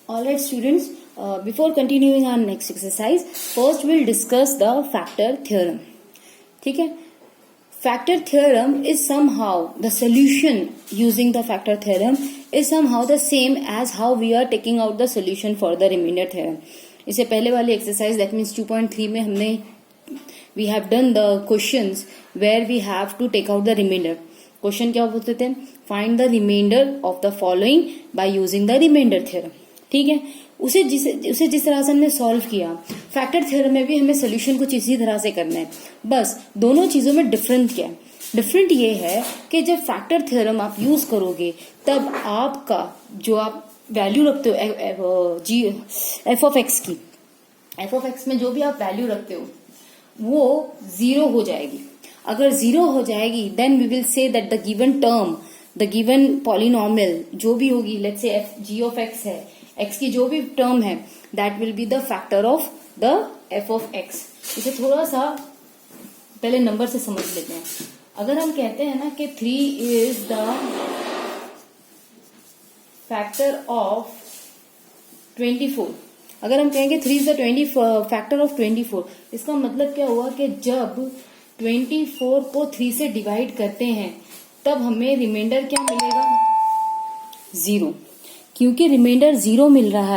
All right, students. Before continuing our next exercise, first we'll discuss the factor theorem. ठीक है? Factor theorem is somehow the solution using the factor theorem is somehow the same as how we are taking out the solution for the remainder theorem. इससे पहले वाली exercise that means 2.3 में हमने we have done the questions where we have to take out the remainder. Question क्या होते थे? Find the remainder of the following by using the remainder theorem. ठीक है, उसे जिस तरह से हमने सॉल्व किया, फैक्टर थ्योरम में भी हमें सोल्यूशन कुछ इसी तरह से करना है. बस दोनों चीजों में डिफरेंट क्या है? डिफरेंट ये है कि जब फैक्टर थ्योरम आप यूज करोगे तब आपका जो आप वैल्यू रखते हो जी एफ ऑफ एक्स की, एफ ऑफ एक्स में जो भी आप वैल्यू रखते हो वो जीरो हो जाएगी. अगर जीरो हो जाएगी then we will say that the given term, the given polynomial जो भी होगी, let's say f g of x है, एक्स की जो भी टर्म है, that will be the factor of the f of x. इसे थोड़ा सा पहले नंबर से समझ लेते हैं. अगर हम कहते हैं ना कि 3 इज द फैक्टर ऑफ 24, अगर हम कहेंगे 3 इज द फैक्टर ऑफ 24, इसका मतलब क्या हुआ कि जब 24 को 3 से डिवाइड करते हैं तब हमें रिमाइंडर क्या मिलेगा? 0. क्योंकि रिमाइंडर जीरो मिल रहा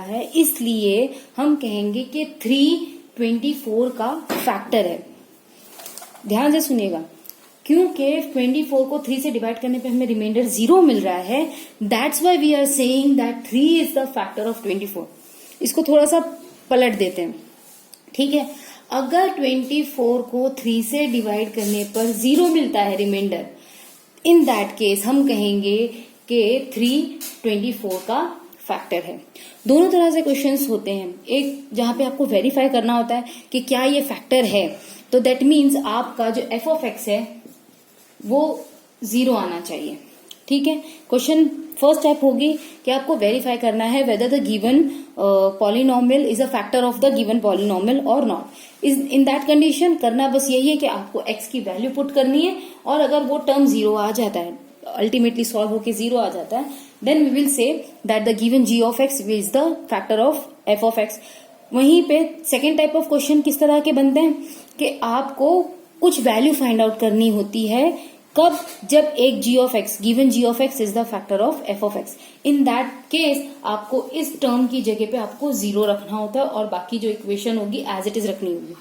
है, इसलिए हम कहेंगे कि 3 24 का फैक्टर है. ध्यान से सुनिएगा, क्योंकि 24 को 3 से डिवाइड करने पे हमें रिमाइंडर 0 मिल रहा है, that's why we are saying that 3 is the factor of 24. इसको थोड़ा सा पलट देते हैं. ठीक है, अगर 24 को 3 से डिवाइड करने पर 0 मिलता है रिमाइंडर, इन दैट केस हम कहेंगे कि 3 24 का फैक्टर है. दोनों तरह से क्वेश्चंस होते हैं. एक जहां पे आपको वेरीफाई करना होता है कि क्या ये फैक्टर है, तो दैट मीन्स आपका जो एफ ऑफ एक्स है वो 0 आना चाहिए. ठीक है, क्वेश्चन फर्स्ट स्टेप होगी कि आपको वेरीफाई करना है whether the given polynomial is a factor of the given polynomial और नॉट. इन दैट कंडीशन करना बस यही है कि आपको एक्स की वैल्यू पुट करनी है, और अगर वो टर्म 0 आ जाता है, अल्टीमेटली सॉल्व होके 0 आ जाता है, then we will say that the given ji of x is the factor of F of x. वहीं पे सेकेंड टाइप ऑफ क्वेश्चन किस तरह के बनते हैं कि आपको कुछ वैल्यू फाइंड आउट करनी होती है. कब? जब एक G of x, given ji of x is the factor of F of x. In that case आपको इस टर्म की जगह पे आपको 0 रखना होता है और बाकी जो इक्वेशन होगी एज इट इज रखनी होगी.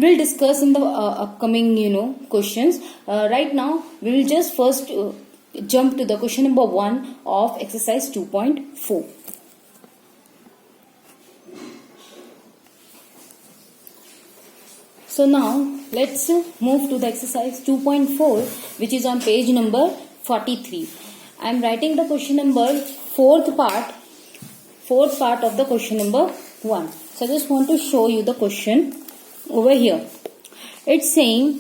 We'll discuss in the upcoming questions. Right now we will just first jump to the question number 1 of exercise 2.4. So now let's move to the exercise 2.4, which is on page number 43. I am writing the question number fourth part of the question number 1. So I just want to show you the question over here. It's saying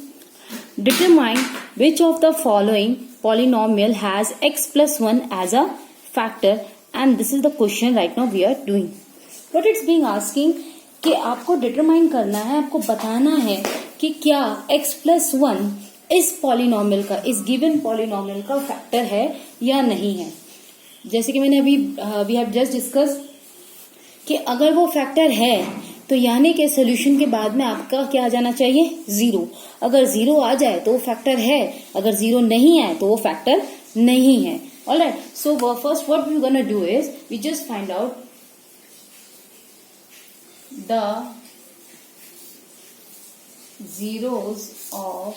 determine which of the following polynomial has x plus 1 as a factor, and this is the question right now we are doing. What it's being asking कि आपको determine करना है, आपको बताना है कि क्या x plus 1 इस पॉलिनोमियल का, इस गिवन पॉलिनोमियल का फैक्टर है या नहीं है. जैसे कि मैंने अभी वी हैव जस्ट डिस्कस कि अगर वो फैक्टर है तो यानी कि सोल्यूशन के बाद में आपका क्या आ जाना चाहिए? 0. अगर 0 आ जाए तो वो फैक्टर है, अगर 0 नहीं आए तो वो फैक्टर नहीं है. Alright, so first what we gonna do is we just find out the zeros of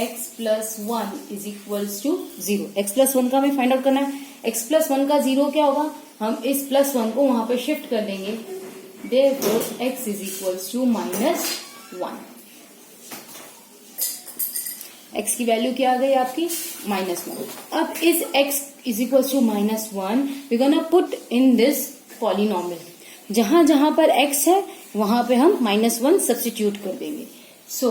x plus 1 is equals to 0. x plus 1 का हमें फाइंड आउट करना है. x plus 1 का 0 क्या होगा? हम इस प्लस 1 को वहां पे शिफ्ट कर देंगे. Therefore, x is equals to -1. x की वैल्यू क्या आ गई आपकी? -1. अब इस x is equals to -1 we're gonna put in this polynomial. जहां जहां पर x है वहां पे हम -1 सब्स्टिट्यूट कर देंगे. So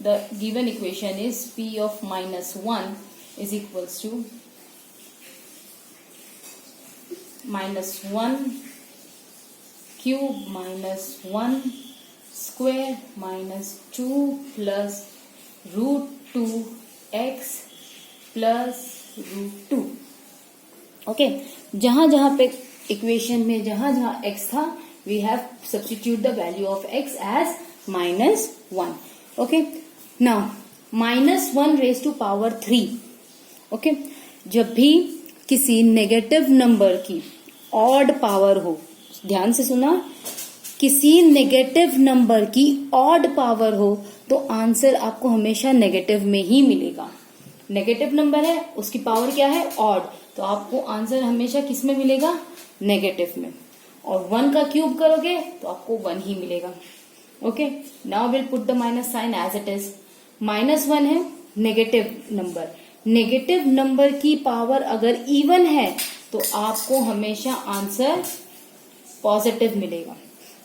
the given equation is p of -1 is equals to -1 cube minus 1 square minus 2 plus root 2 x plus root 2. Okay, जहां जहां पे इक्वेशन में जहां जहां x था, we have substitute the value of x as -1. Okay, now -1 raise to power 3. Okay, जब भी किसी नेगेटिव नंबर की ऑड पावर हो, ध्यान से सुना, किसी नेगेटिव नंबर की ऑड पावर हो तो आंसर आपको हमेशा नेगेटिव में ही मिलेगा. नेगेटिव नंबर है, उसकी पावर क्या है, ऑड, तो आपको आंसर हमेशा किस में मिलेगा, नेगेटिव में. और 1 का क्यूब करोगे तो आपको 1 ही मिलेगा. Okay, now will put the minus sign as it is. -1 है नेगेटिव नंबर. नेगेटिव नंबर की पावर अगर इवन है तो आपको हमेशा आंसर पॉजिटिव मिलेगा.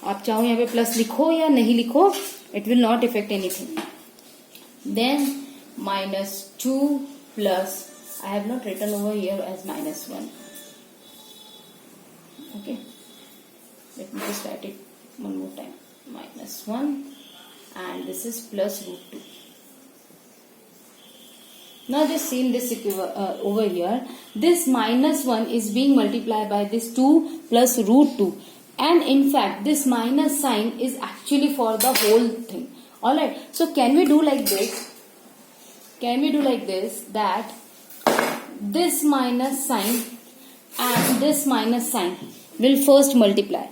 आप चाहो यहाँ पे प्लस लिखो या नहीं लिखो, it will not effect anything. Then -2 plus, I have not written over here as -1. Okay, let me just write it one more time. -1 and this is plus √2. Now just see in this over here, this -1 is being multiplied by this 2 plus √2, and in fact this minus sign is actually for the whole thing. Alright, so can we do like this? Can we do like this, that this minus sign and this minus sign will first multiply.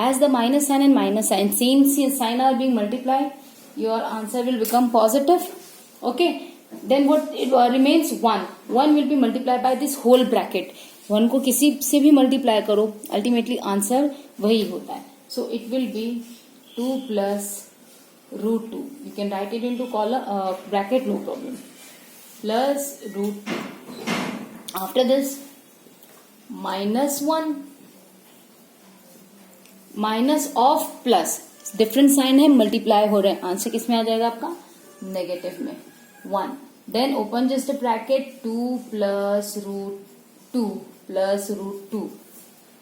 As the minus sign and minus sign, same sign are being multiplied, your answer will become positive. Okay, then what it remains, 1. 1 will be multiplied by this whole bracket. 1 को किसी से भी multiply करो, ultimately answer वही होता है. So it will be 2 plus √2. You can write it into column bracket, no problem. Plus √2. After this, -1 minus of plus, different sign है, multiply हो रहे हैं, आंसर किस में आ जाएगा आपका, नेगेटिव में, 1. Then open just bracket, 2 plus √2 plus √2.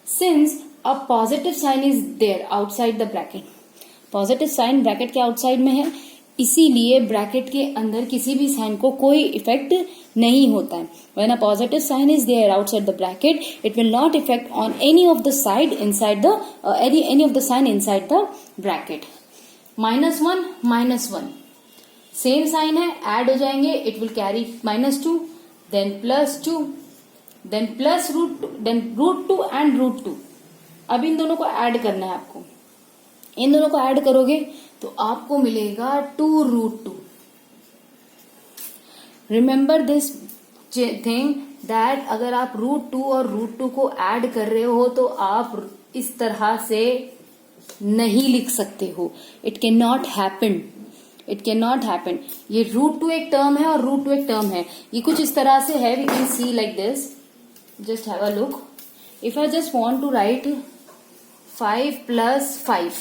Since a positive sign is there outside the bracket, positive sign bracket के आउटसाइड में है, इसीलिए ब्रैकेट के अंदर किसी भी साइन को कोई इफेक्ट नहीं होता है. When a positive sign is there outside the bracket, it will not affect on any of the side inside the any of the sign inside the bracket. -1 -1 same sign है, add हो जाएंगे, it will carry -2, then +2, then plus √2, then √2 and √2. अब इन दोनों को add करना है आपको. इन दोनों को ऐड करोगे तो आपको मिलेगा 2√2. रिमेंबर दिस थिंग दैट अगर आप √2 और √2 को ऐड कर रहे हो तो आप इस तरह से नहीं लिख सकते हो. It can not happen, it can not happen. ये √2 एक टर्म है और √2 एक टर्म है. ये कुछ इस तरह से है, we can see like this. Just have a look. If I just want to write 5 + 5,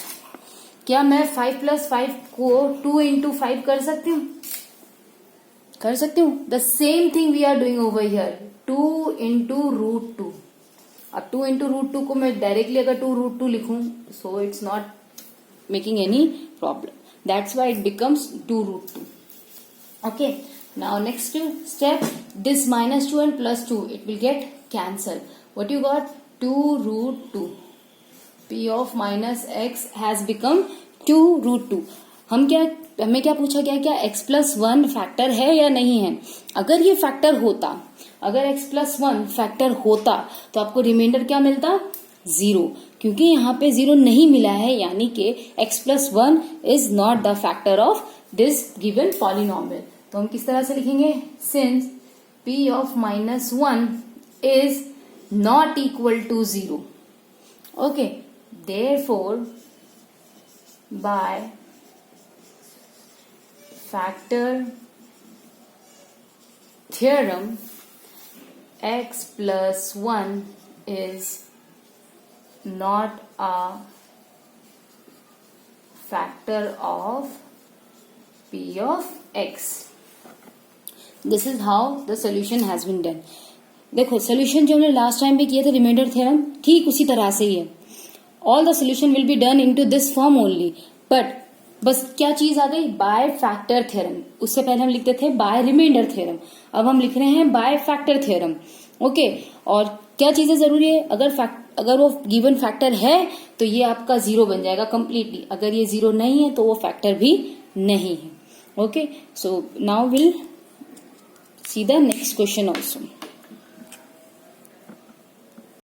क्या मैं 5 + 5 को 2 × 5 कर सकती हूँ? कर सकती हूँ. The same thing we are doing over here, 2 × √2. अब 2 × √2 को मैं डायरेक्टली अगर 2 √2 लिखूं, so it's not making any problem. That's why it becomes 2 √2. Okay, now next step, this -2 and +2, it will get cancelled. What you got? 2 √2. P of -x has become 2 √2. हमें क्या पूछा गया, क्या x + 1 फैक्टर है या नहीं है? अगर ये फैक्टर होता, अगर x + 1 फैक्टर होता तो आपको रिमाइंडर क्या मिलता, 0. क्योंकि यहाँ पे 0 नहीं मिला है, यानी कि x + 1 is not the factor of this given polynomial. तो हम किस तरह से लिखेंगे, since P of -1 is not equal to 0. Okay, therefore by factor theorem, x + 1 is not a factor of P of x. This is how the solution has been done. देखो, solution जो हमने last time भी किए थे remainder theorem, ठीक उसी तरह से ही है. All the solution will be done into this form only. But बस क्या चीज आ गई, बाय फैक्टर थ्योरम. उससे पहले हम लिखते थे बाय रिमाइंडर थ्योरम, अब हम लिख रहे हैं बाय फैक्टर थ्योरम. ओके, और क्या चीजें जरूरी है, अगर वो गिवन फैक्टर है तो ये आपका जीरो बन जाएगा कंप्लीटली, अगर ये जीरो नहीं है तो वो फैक्टर भी नहीं है। Okay, so now will see the next question also.